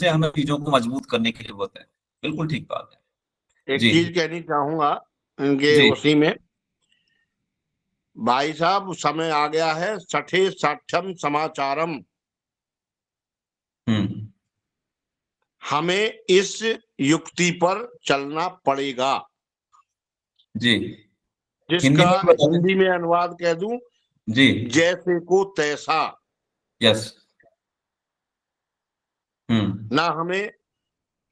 से हमें चीजों को मजबूत करने की जरूरत है। बिल्कुल ठीक बात है एक जी। चीज कहनी चाहूंगा इनके जी। उसी में, भाई साहब समय आ गया है छठे साठ्यम समाचारम। हम्म। हमें इस युक्ति पर चलना पड़ेगा, जी। हिंदी जिसका में भी बता दें। हिंदी में अनुवाद कह दूं, जी। जैसे को तैसा। यस। हम्म। ना हमें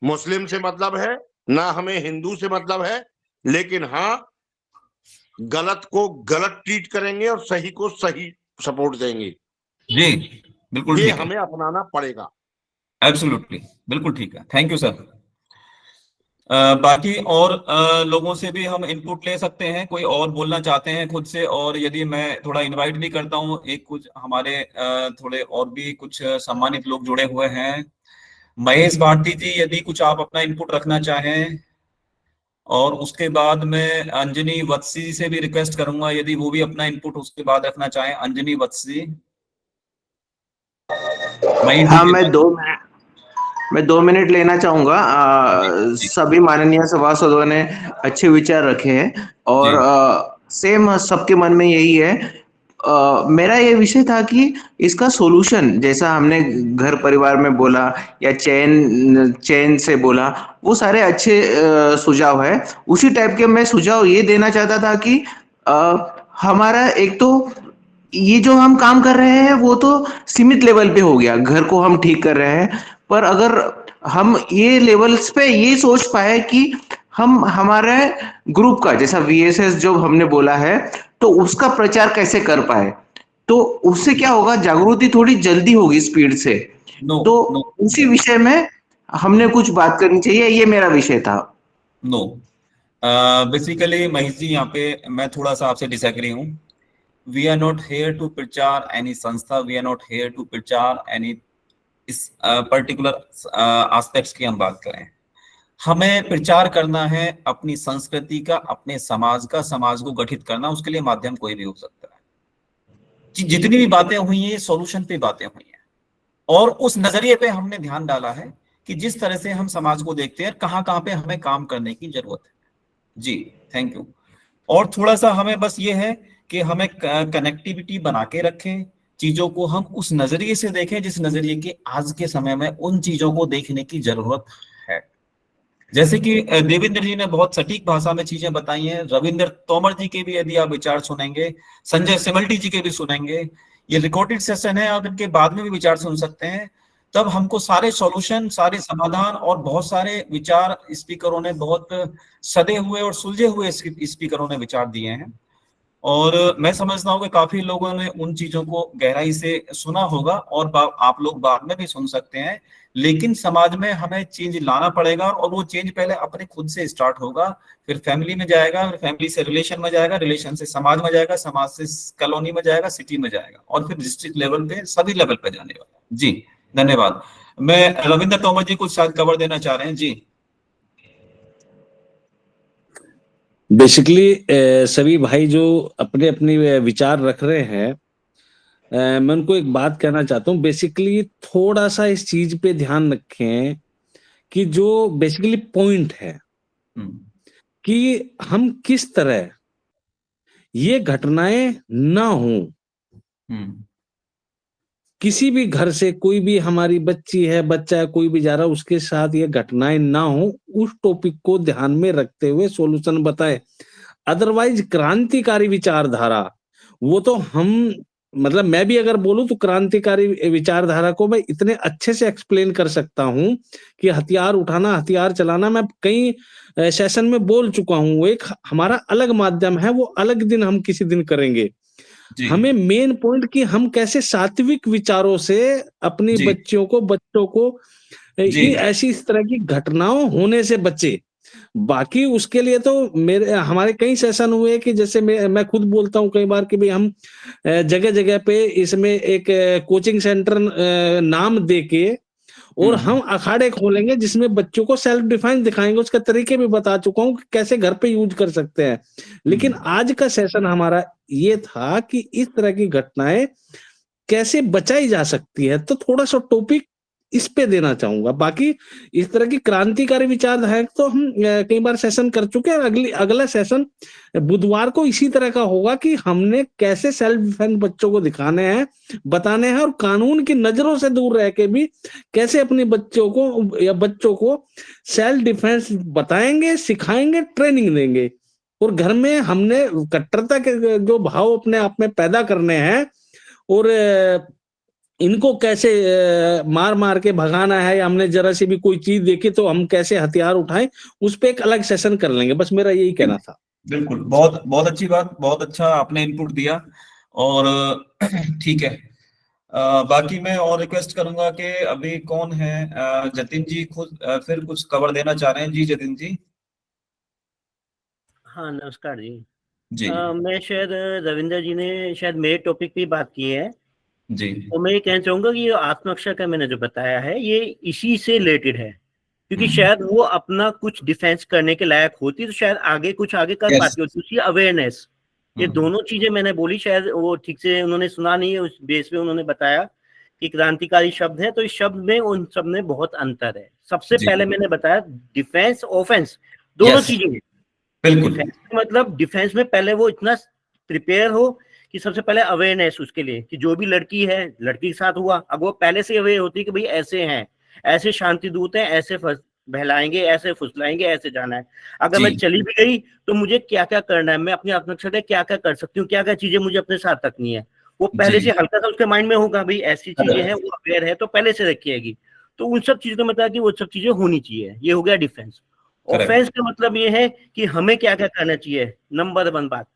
मुस्लिम से मतलब है, ना हमें हिंदू से मतलब है, लेकिन हाँ, गलत को गलत ट्रीट करेंगे और सही को सही सपोर्ट देंगे। जी बिल्कुल ये ठीक है। हमें अपनाना पड़ेगा। एब्सोल्युटली बिल्कुल ठीक है। Thank you sir. बाकी और लोगों से भी हम इनपुट ले सकते हैं, कोई और बोलना चाहते हैं खुद से, और यदि मैं थोड़ा इनवाइट भी करता हूँ, एक कुछ हमारे थोड़े और भी कुछ सम्मानित लोग जुड़े हुए हैं। महेश भारती जी, यदि कुछ आप अपना इनपुट रखना चाहें, और उसके बाद मैं अंजनी वत्सी जी से भी रिक्वेस्ट करूंगा यदि वो भी अपना इनपुट उसके बाद रखना चाहें। अंजनी वत्सी, महेश जी हाँ, के बाद। मैं 2 मिनट लेना चाहूंगा। जी सभी माननीय सभासदों ने अच्छे विचार रखे हैं और जी सेम सबके मन में यही है। मेरा ये विषय था कि इसका सॉल्यूशन, जैसा हमने घर परिवार में बोला या चैन चैन से बोला, वो सारे अच्छे सुझाव है। उसी टाइप के मैं सुझाव ये देना चाहता था कि हमारा एक तो ये जो हम काम कर रहे हैं वो तो सीमित लेवल पे हो गया, घर को हम ठीक कर रहे हैं, पर अगर हम ये लेवल्स पे ये सोच पाए कि हम हमारे ग्रुप का, जैसा वीएसएस जो हमने बोला है, तो उसका प्रचार कैसे कर पाए, तो उससे क्या होगा, जागृति थोड़ी जल्दी होगी स्पीड से। नो तो नो उसी विषय में हमने कुछ बात करनी चाहिए, ये मेरा विषय था। नो। बेसिकली महेश जी, यहाँ पे मैं थोड़ा सा आपसे डिसएग्री हूँ। We are not here to प्रचार एनी संस्था, we are not here to प्रचार एनी इस पर्टिकुलर एस्पेक्ट्स की हम बात करें। हमें प्रचार करना है अपनी संस्कृति का, अपने समाज का, समाज को गठित करना, उसके लिए माध्यम कोई भी हो सकता है। जितनी भी बातें हुई हैं, सॉल्यूशन पे बातें हुई हैं, और उस नजरिए पे हमने ध्यान डाला है कि जिस तरह से हम समाज को देखते हैं, कहाँ कहाँ पे हमें काम करने की जरूरत है। जी थैंक यू। और थोड़ा सा हमें बस ये है कि हमें कनेक्टिविटी बना के रखें, चीजों को हम उस नजरिए से देखें जिस नजरिए की आज के समय में उन चीजों को देखने की जरूरत है। जैसे कि देवेंद्र जी ने बहुत सटीक भाषा में चीजें बताई हैं, रविंद्र तोमर जी के भी यदि आप विचार सुनेंगे, संजय सिमल्टी जी के भी सुनेंगे, ये रिकॉर्डेड सेशन है, आप इनके बाद में भी विचार सुन सकते हैं। तब हमको सारे सॉल्यूशन, सारे समाधान और बहुत सारे विचार स्पीकरों ने, बहुत सदे हुए और सुलझे हुए स्पीकरों ने विचार दिए हैं। और मैं समझता हूँ कि काफी लोगों ने उन चीजों को गहराई से सुना होगा, और आप लोग बाद में भी सुन सकते हैं। लेकिन समाज में हमें चेंज लाना पड़ेगा, और वो चेंज पहले अपने खुद से स्टार्ट होगा, फिर फैमिली में जाएगा, फिर फैमिली से रिलेशन में जाएगा, रिलेशन से समाज में जाएगा, समाज से कॉलोनी में जाएगा, सिटी में जाएगा, और फिर डिस्ट्रिक्ट लेवल पे, सभी लेवल पे जाने वाला। जी धन्यवाद। मैं रविंद्र तोमर जी कुछ शायद कवर देना चाह रहे हैं। जी बेसिकली सभी भाई जो अपने अपने विचार रख रहे हैं, मैं उनको एक बात कहना चाहता हूँ। बेसिकली थोड़ा सा इस चीज पे ध्यान रखें कि जो बेसिकली पॉइंट है कि हम किस तरह ये घटनाएं ना हो, किसी भी घर से कोई भी हमारी बच्ची है, बच्चा है, कोई भी जा रहा है, उसके साथ ये घटनाएं ना हो, उस टॉपिक को ध्यान में रखते हुए सॉल्यूशन बताए। अदरवाइज क्रांतिकारी विचारधारा, वो तो हम, मतलब मैं भी अगर बोलूं तो क्रांतिकारी विचारधारा को मैं इतने अच्छे से एक्सप्लेन कर सकता हूं कि हथियार उठाना, हथियार चलाना, मैं कई सेशन में बोल चुका हूं। वो एक हमारा अलग माध्यम है, वो अलग दिन हम किसी दिन करेंगे। हमें मेन पॉइंट कि हम कैसे सात्विक विचारों से अपनी बच्चों को ऐसी इस तरह की घटनाओं होने से बचे। बाकी उसके लिए तो हमारे कई सेशन हुए कि जैसे मैं खुद बोलता हूं कई बार कि भाई हम जगह जगह पे इसमें एक कोचिंग सेंटर नाम देके, और हम अखाड़े खोलेंगे जिसमें बच्चों को सेल्फ डिफाइंस दिखाएंगे, उसका तरीके भी बता चुका हूं कि कैसे घर पे यूज कर सकते हैं। लेकिन आज का सेशन हमारा ये था कि इस तरह की घटनाएं कैसे बचाई जा सकती है। तो थोड़ा सा टॉपिक इस पे देना चाहूंगा। बाकी इस तरह की क्रांतिकारी विचार है तो हम कई बार सेशन कर चुके हैं। अगला सेशन बुधवार को इसी तरह का होगा कि हमने कैसे सेल्फ डिफेंस बच्चों को दिखाने हैं, बताने हैं, और कानून की नजरों से दूर रह के भी कैसे अपने बच्चों को सेल्फ डिफेंस बताएंगे, सिखाएंगे, ट्रेनिंग देंगे। और घर में हमने कट्टरता के जो भाव अपने आप में पैदा करने हैं और इनको कैसे मार मार के भगाना है, या हमने जरा सी भी कोई चीज देखी तो हम कैसे हथियार उठाएं, उस पे एक अलग सेशन कर लेंगे। बस मेरा यही कहना था। बिल्कुल, बहुत बहुत अच्छी बात, बहुत अच्छा आपने इनपुट दिया। और ठीक है, बाकी मैं और रिक्वेस्ट करूंगा कि अभी कौन है, जतिन जी खुद फिर कुछ कवर देना चाह रहे हैं। जी जतिन जी। हाँ नमस्कार जी। जी मैं शायद रविंद्र जी ने शायद मेरे टॉपिक पे बात की है, जी तो मैं ये कहना चाहूंगा कि ये आत्मरक्षा का मैंने जो बताया है ये इसी से रिलेटेड है, क्योंकि शायद वो अपना कुछ डिफेंस करने के लायक होती तो शायद आगे कर Yes. पाती होती। उसकी अवेयरनेस, ये दोनों चीजें मैंने बोली, शायद वो ठीक से उन्होंने सुना नहीं है, उस बेस पे उन्होंने बताया कि क्रांतिकारी शब्द है, तो इस शब्द में उन सब में बहुत अंतर है। सबसे जी। पहले मैंने बताया डिफेंस ऑफेंस दोनों Yes. चीजें हैं। बिल्कुल डिफेंस मतलब डिफेंस में पहले वो इतना प्रिपेयर हो कि सबसे पहले अवेयरनेस उसके लिए कि जो भी लड़की है, लड़की के साथ हुआ, अब वो पहले से अवेयर होती है कि भाई ऐसे हैं, ऐसे शांति दूत हैं, ऐसे बहलाएंगे, ऐसे फुसलाएंगे, ऐसे जाना है। अगर मैं जी। चली भी गई तो मुझे क्या क्या करना है, मैं अपनी आत्मरक्षा के क्या क्या कर सकती हूँ, क्या क्या चीजें मुझे अपने साथ रखनी है, वो पहले जी। से हल्का सा उसके माइंड में होगा, भाई ऐसी चीजें हैं, वो अवेयर है तो पहले से रखिएगी। तो उन सब चीजों में बताया कि वो सब चीजें होनी चाहिए। ये हो गया डिफेंस। ऑफेंस का मतलब ये है कि हमें क्या क्या करना चाहिए। नंबर 1 बात,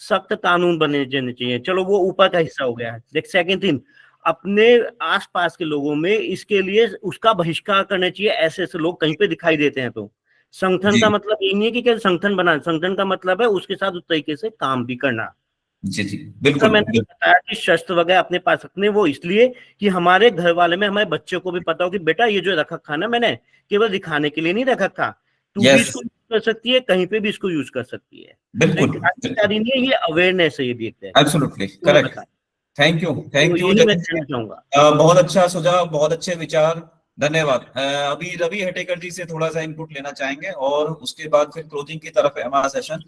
सख्त कानून बने जाने चाहिए, चलो वो ऊपर का हिस्सा हो गया। देख सेकंड थिंग, अपने आसपास के लोगों में इसके लिए उसका बहिष्कार करना चाहिए। ऐसे ऐसे लोग कहीं पे दिखाई देते हैं तो संगठन जी का मतलब ये नहीं है कि क्या संगठन बना, संगठन का मतलब है उसके साथ उस तरीके से काम भी करना। जी जी दूसरा बिल्कुल मैंने बताया कि शस्त्र वगैरह अपने पास रखने, वो इसलिए कि हमारे घर वाले में हमारे बच्चों को भी पता हो कि बेटा ये जो रखा खाना मैंने केवल दिखाने के लिए नहीं रखा था, तू भी यस इसको यूज कर सकती है, कहीं पे भी इसको यूज कर सकती है। तो बिल्कुल एक क्रांतिकारी नहीं है, ये अवेयरनेस है, ये भी एक एब्सोल्युटली करेक्ट। थैंक यू तो जतिन यही मैं जी। कहना चाहूंगा। बहुत अच्छा सुझाव, बहुत अच्छे विचार, धन्यवाद। अभी रवि हटेकर जी से थोड़ा सा इनपुट लेना चाहेंगे और उसके बाद फिर क्लोजिंग की तरफ है हमारा सेशन।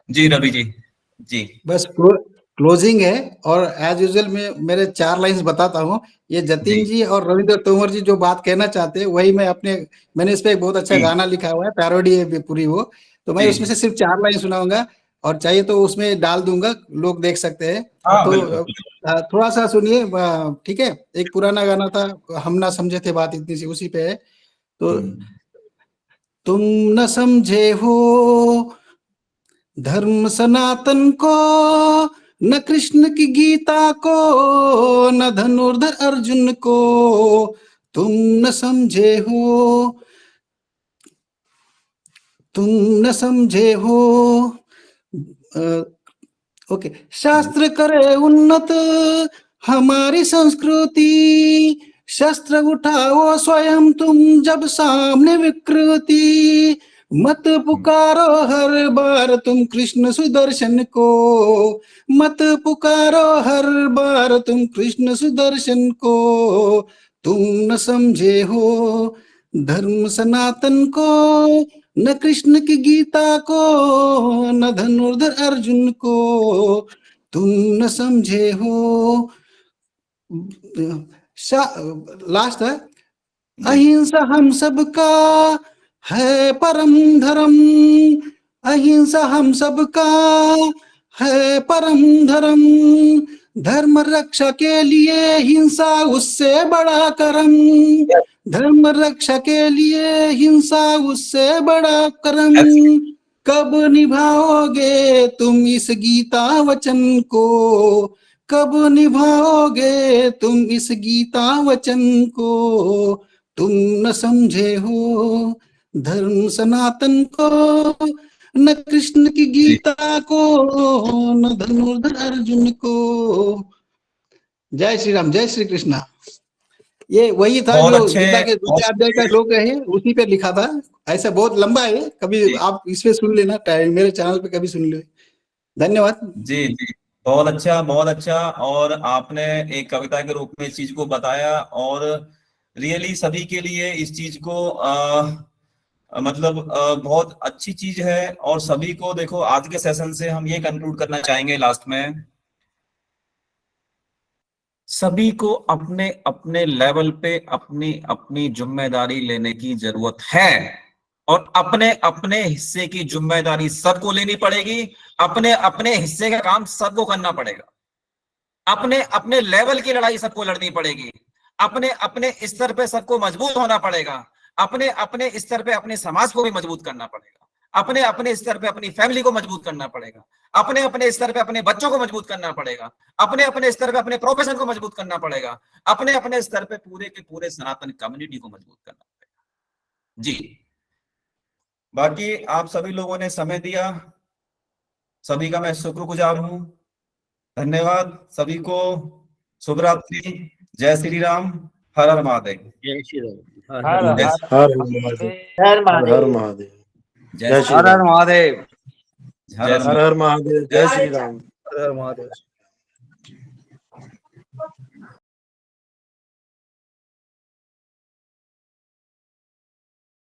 जी रवि जी। जी बस क्लोजिंग है, और एज यूजुअल मैं मेरे 4 लाइंस बताता हूँ। ये जतिन जी और रविंद्र तोमर जी जो बात कहना चाहते हैं वही मैंने इस पे एक बहुत अच्छा जी। गाना लिखा हुआ है, पैरोडी है पूरी वो, तो मैं जी। उसमें से सिर्फ 4 लाइन सुनाऊंगा, और चाहिए तो उसमें डाल दूंगा, लोग देख सकते हैं। हाँ तो बिल्कुल। थोड़ा सा सुनिए, ठीक है। एक पुराना गाना था, हम ना समझे थे बात इतनी सी, उसी पे है। तो तुम न समझे हो धर्म सनातन को, न कृष्ण की गीता को, न धनुर्धर अर्जुन को, तुम न समझे हो, तुम न समझे हो। ओके, शास्त्र करे उन्नत हमारी संस्कृति, शस्त्र उठाओ स्वयं तुम जब सामने विकृति, मत पुकारो हर बार तुम कृष्ण सुदर्शन को, मत पुकारो हर बार तुम कृष्ण सुदर्शन को, तुम न समझे हो धर्म सनातन को, न कृष्ण की गीता को, न धनुर्धर अर्जुन को, तुम न समझे हो। लास्ट है, अहिंसा हम सबका है परम धर्म, अहिंसा हम सबका है परम धर्म, धर्म रक्षा के लिए हिंसा उससे बड़ा कर्म, धर्म रक्षा के लिए हिंसा उससे बड़ा कर्म, कब निभाओगे तुम इस गीता वचन को, कब निभाओगे तुम इस गीता वचन को, तुम न समझे हो धर्म सनातन को, न कृष्ण की गीता को, न धनुर्धर अर्जुन को। जय श्री राम, जय श्री कृष्णा। ये वही था बहुत जो अच्छे, गीता के दूसरे अध्याय का श्लोक है, उसी पे लिखा था। ऐसा बहुत लंबा है, कभी आप इस पे सुन लेना, मेरे चैनल पे कभी सुन ले। धन्यवाद। जी जी बहुत अच्छा, बहुत अच्छा। और आपने एक कविता के रूप में इस चीज को बताया, और रियली सभी के लिए इस चीज को मतलब बहुत अच्छी चीज है। और सभी को देखो, आज के सेशन से हम ये कंक्लूड करना चाहेंगे लास्ट में, सभी को अपने अपने लेवल पे अपनी अपनी जिम्मेदारी लेने की जरूरत है, और अपने अपने हिस्से की जिम्मेदारी सबको लेनी पड़ेगी। अपने अपने हिस्से का काम सबको करना पड़ेगा। अपने अपने लेवल की लड़ाई सबको लड़नी पड़ेगी। अपने अपने स्तर पे सबको मजबूत होना पड़ेगा। अपने अपने स्तर पे अपने समाज को भी मजबूत करना पड़ेगा। अपने अपने स्तर पे अपनी फैमिली को मजबूत करना पड़ेगा। अपने अपने स्तर पे अपने बच्चों को मजबूत करना पड़ेगा। अपने अपने स्तर पे अपने प्रोफेशन को मजबूत करना पड़ेगा। अपने अपने स्तर पे पूरे के पूरे सनातन कम्युनिटी को मजबूत करना पड़ेगा। जी, बाकी आप सभी लोगों ने समय दिया, सभी का मैं शुक्रगुजार हूं। धन्यवाद सभी को। शुभ रात्रि। जय श्री राम। हर हर महादेव। जय श्री राम। हर जय हर महादेव। हर महादेव। जय श्री हर राम। हर महादेव। हर हर हर महादेव। जय श्री राम। हर हर महादेव।